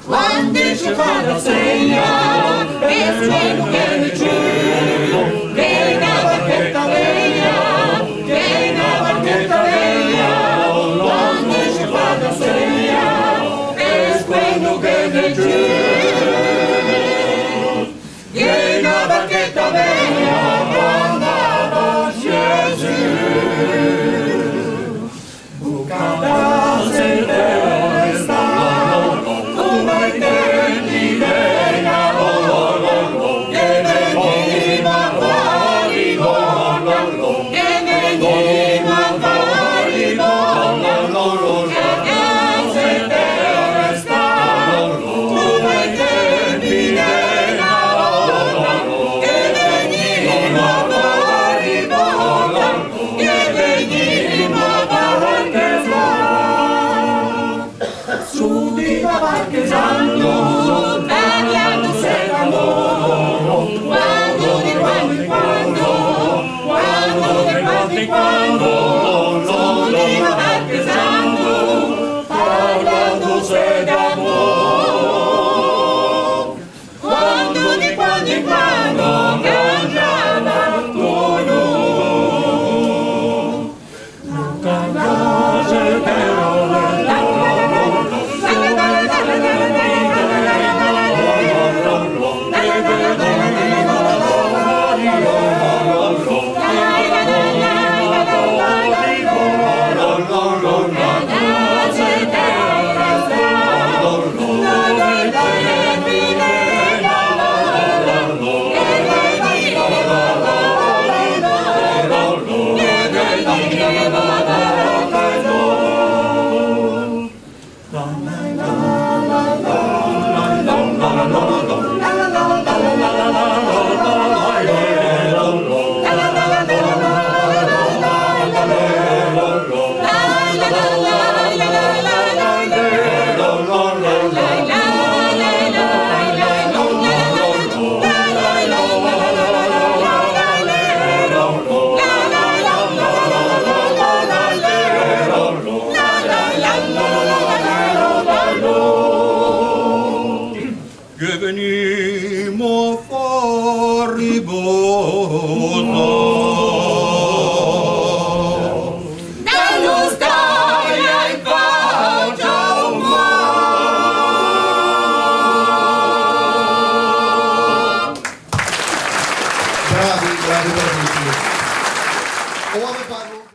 Quando ci fa la segna, e spero che mi giù, che una barchetta veglia, che una barchetta veglia, quando ci fa la segna, e spero che mi giù, che una barchetta veglia, quando va scesi, bucata se deve stare, come intendi veglia, che veniva fuori, che veniva fuori, che se deve stare, come intendi veglia, che veniva fuori, che veniva fuori, su di Marchesano, tagliando se l'amore, quando di quando in quando, su di Marchesano, parlando se d'amore, quando di quando in quando, cangiava tono, cangiava che venimo fuori dallo storia in faccia un Bravi, bravi, bravissimi.